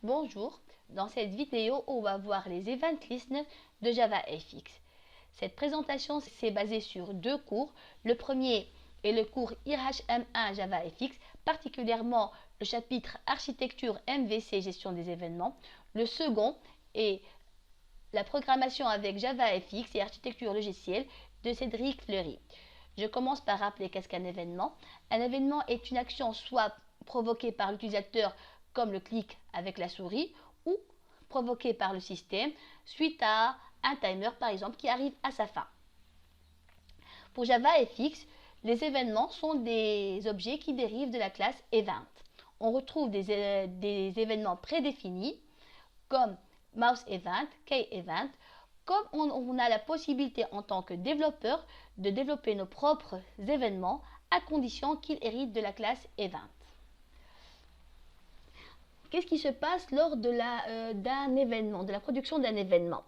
Bonjour, dans cette vidéo, on va voir les Event Listeners de JavaFX. Cette présentation s'est basée sur deux cours. Le premier est le cours IHM1 JavaFX, particulièrement le chapitre Architecture MVC Gestion des événements. Le second est la programmation avec JavaFX et architecture logicielle de Cédric Fleury. Je commence par rappeler qu'est-ce qu'un événement. Un événement est une action soit provoquée par l'utilisateur comme le clic avec la souris ou provoquée par le système suite à un timer par exemple qui arrive à sa fin. Pour JavaFX, les événements sont des objets qui dérivent de la classe Event. On retrouve des événements prédéfinis comme Mouse Event, Key Event. Comme on a la possibilité en tant que développeur de développer nos propres événements à condition qu'ils héritent de la classe Event. Qu'est-ce qui se passe lors d'un événement, de la production d'un événement?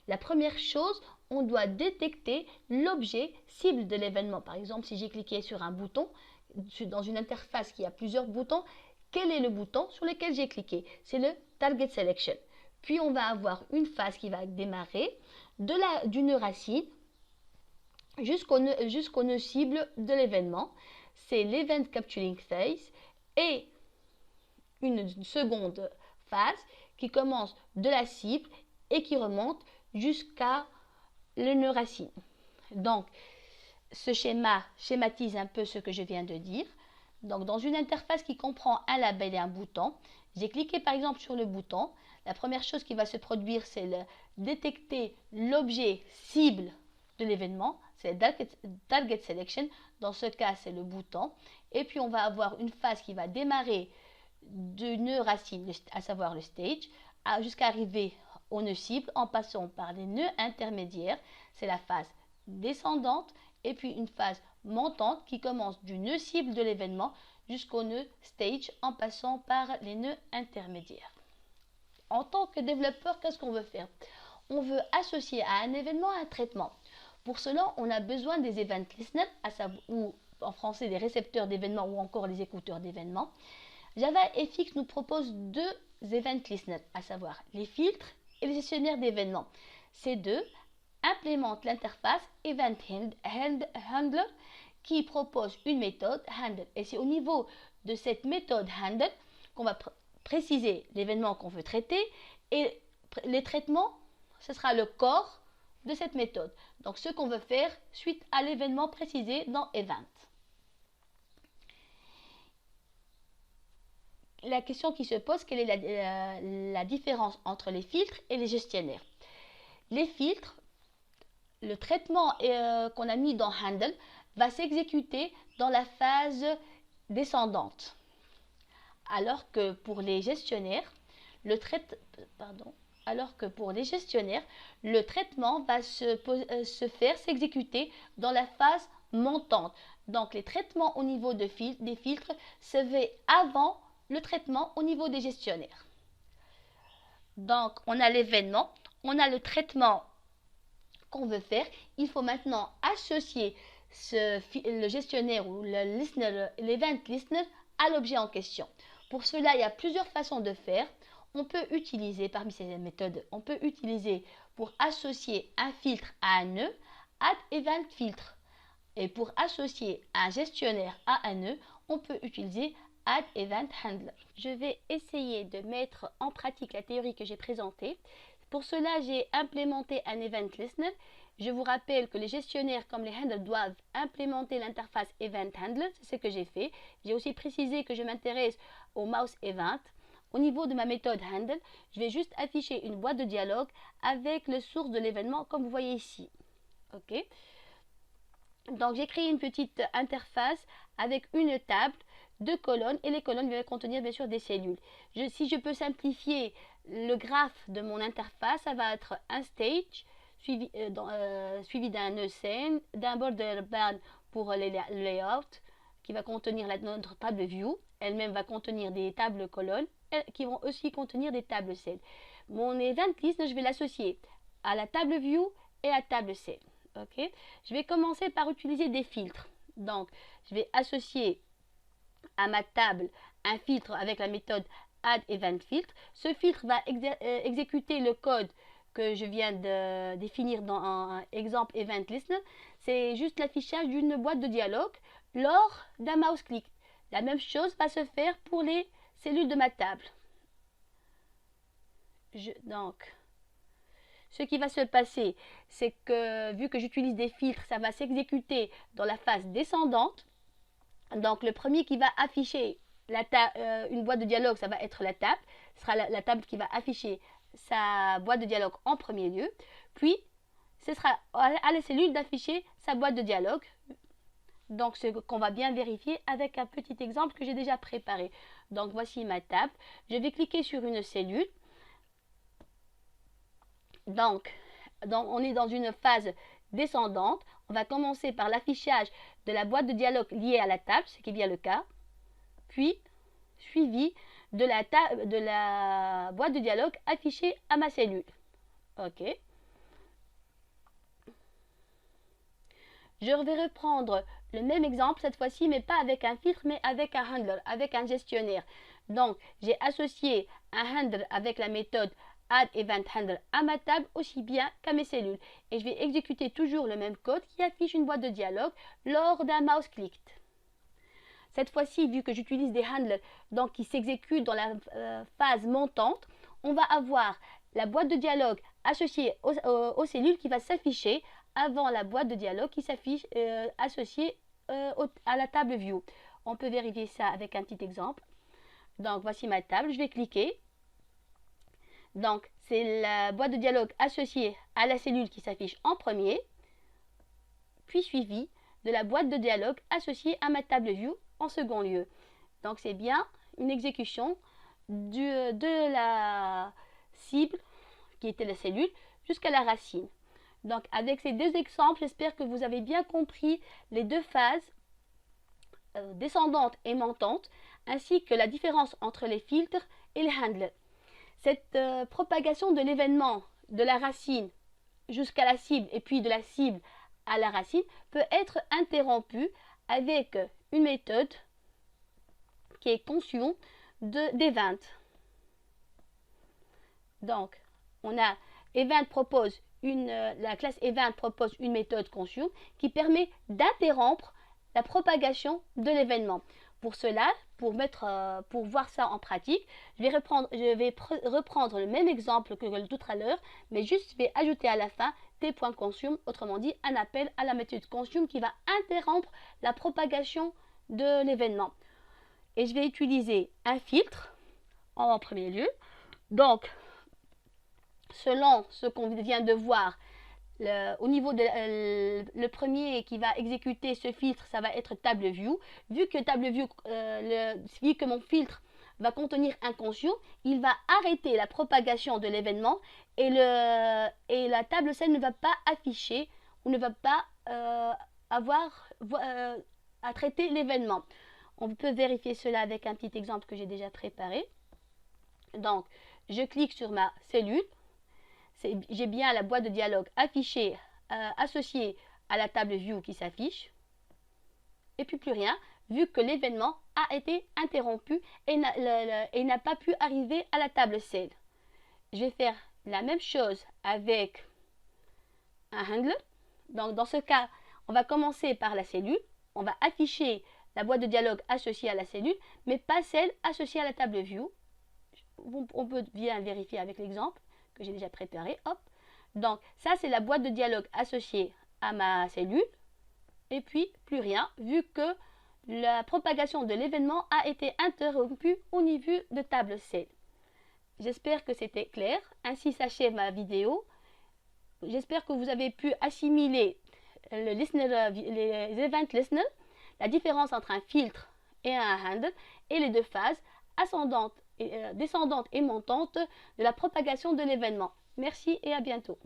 La première chose, on doit détecter l'objet cible de l'événement. Par exemple, si j'ai cliqué sur un bouton, dans une interface qui a plusieurs boutons, quel est le bouton sur lequel j'ai cliqué? C'est le Target Selection. Puis on va avoir une phase qui va démarrer d'une racine jusqu'au nœud cible de l'événement. C'est l'Event Capturing Phase et une seconde phase qui commence de la cible et qui remonte jusqu'à le nœud racine. Donc, ce schéma schématise un peu ce que je viens de dire. Donc, dans une interface qui comprend un label et un bouton, j'ai cliqué par exemple sur le bouton. La première chose qui va se produire, c'est détecter l'objet cible de l'événement. C'est Target Selection. Dans ce cas, c'est le bouton. Et puis, on va avoir une phase qui va démarrer du nœud racine, à savoir le stage, jusqu'à arriver au nœud cible en passant par les nœuds intermédiaires. C'est la phase descendante et puis une phase montante qui commence du nœud cible de l'événement jusqu'au nœud stage en passant par les nœuds intermédiaires. En tant que développeur, qu'est-ce qu'on veut faire? On veut associer à un événement un traitement. Pour cela, on a besoin des event listeners, ou en français des récepteurs d'événements ou encore les écouteurs d'événements. JavaFX nous propose deux event listeners, à savoir les filtres et les gestionnaires d'événements. Ces deux implémentent l'interface Event Handler qui propose une méthode handle. Et c'est au niveau de cette méthode handle qu'on va préciser l'événement qu'on veut traiter et les traitements, ce sera le corps de cette méthode. Donc ce qu'on veut faire suite à l'événement précisé dans Event. La question qui se pose, quelle est la différence entre les filtres et les gestionnaires? Les filtres, le traitement qu'on a mis dans Handle va s'exécuter dans la phase descendante. Alors que pour les gestionnaires, le traitement va s'exécuter dans la phase montante. Donc les traitements au niveau des filtres se fait avant le traitement au niveau des gestionnaires. Donc, on a l'événement, on a le traitement qu'on veut faire. Il faut maintenant associer le gestionnaire ou l'event listener à l'objet en question. Pour cela, il y a plusieurs façons de faire. On peut utiliser, parmi ces méthodes, on peut utiliser pour associer un filtre à un nœud, add-event-filtre. Et pour associer un gestionnaire à un nœud, on peut utiliser add-event-handler. Je vais essayer de mettre en pratique la théorie que j'ai présentée. Pour cela, j'ai implémenté un event listener. Je vous rappelle que les gestionnaires comme les handlers doivent implémenter l'interface event handler. C'est ce que j'ai fait. J'ai aussi précisé que je m'intéresse au mouse event. Au niveau de ma méthode handle, je vais juste afficher une boîte de dialogue avec le source de l'événement comme vous voyez ici. Ok. Donc j'ai créé une petite interface avec une table, deux colonnes et les colonnes vont contenir bien sûr des cellules. Si je peux simplifier le graphe de mon interface, ça va être un stage suivi d'un nœud scène, d'un border band pour le layout qui va contenir notre table view. Elle-même va contenir des tables colonnes qui vont aussi contenir des tables cell. Mon event list, je vais l'associer à la table view et à la table cell. Okay. Je vais commencer par utiliser des filtres. Donc, je vais associer à ma table un filtre avec la méthode Add Event Filtre. Ce filtre va exécuter le code que je viens de définir dans un exemple Event Listener. C'est juste l'affichage d'une boîte de dialogue lors d'un mouse click. La même chose va se faire pour les cellules de ma table. Donc, ce qui va se passer, c'est que vu que j'utilise des filtres, ça va s'exécuter dans la phase descendante. Donc, le premier qui va afficher une boîte de dialogue, ça va être la table. Ce sera la table qui va afficher sa boîte de dialogue en premier lieu. Puis, ce sera à la cellule d'afficher sa boîte de dialogue. Donc, ce qu'on va bien vérifier avec un petit exemple que j'ai déjà préparé. Donc, voici ma table. Je vais cliquer sur une cellule. Donc, on est dans une phase descendante. On va commencer par l'affichage de la boîte de dialogue liée à la table, ce qui est bien le cas. Puis, suivi de la boîte de dialogue affichée à ma cellule. OK. Je vais reprendre le même exemple cette fois-ci, mais pas avec un filtre, mais avec un handler, avec un gestionnaire. Donc, j'ai associé un handler avec la méthode Add Event Handler à ma table aussi bien qu'à mes cellules. Et je vais exécuter toujours le même code qui affiche une boîte de dialogue lors d'un mouse click. Cette fois-ci, vu que j'utilise des handlers donc, qui s'exécutent dans la phase montante, on va avoir la boîte de dialogue associée aux cellules qui va s'afficher avant la boîte de dialogue qui s'affiche associée à la table View. On peut vérifier ça avec un petit exemple. Donc, voici ma table. Je vais cliquer. Donc, c'est la boîte de dialogue associée à la cellule qui s'affiche en premier, puis suivie de la boîte de dialogue associée à ma table View en second lieu. Donc, c'est bien une exécution de la cible, qui était la cellule, jusqu'à la racine. Donc, avec ces deux exemples, j'espère que vous avez bien compris les deux phases descendante et montante, ainsi que la différence entre les filtres et les handlers. Cette propagation de l'événement de la racine jusqu'à la cible et puis de la cible à la racine peut être interrompue avec une méthode qui est conçue d'event. Donc, on a event propose la classe event propose une méthode conçue qui permet d'interrompre la propagation de l'événement. Pour cela, pour voir ça en pratique, je vais reprendre le même exemple que tout à l'heure, mais juste je vais ajouter à la fin t.consume, autrement dit un appel à la méthode consume qui va interrompre la propagation de l'événement. Et je vais utiliser un filtre en premier lieu. Donc, selon ce qu'on vient de voir, au niveau de le premier qui va exécuter ce filtre, ça va être table view. Vu que mon filtre va contenir un consume, il va arrêter la propagation de l'événement et la table cell ne va pas afficher ou ne va pas avoir à traiter l'événement. On peut vérifier cela avec un petit exemple que j'ai déjà préparé. Donc, je clique sur ma cellule. J'ai bien la boîte de dialogue affichée, associée à la table View qui s'affiche. Et puis plus rien, vu que l'événement a été interrompu et n'a pas pu arriver à la table Cell. Je vais faire la même chose avec un handler. Donc dans ce cas, on va commencer par la cellule. On va afficher la boîte de dialogue associée à la cellule, mais pas celle associée à la table View. On peut bien vérifier avec l'exemple que j'ai déjà préparé. Hop. Donc ça c'est la boîte de dialogue associée à ma cellule et puis plus rien vu que la propagation de l'événement a été interrompue au niveau de table Cell. J'espère que c'était clair. Ainsi s'achève ma vidéo. J'espère que vous avez pu assimiler les event listener, la différence entre un filtre et un handle et les deux phases descendante et montante de la propagation de l'événement. Merci et à bientôt.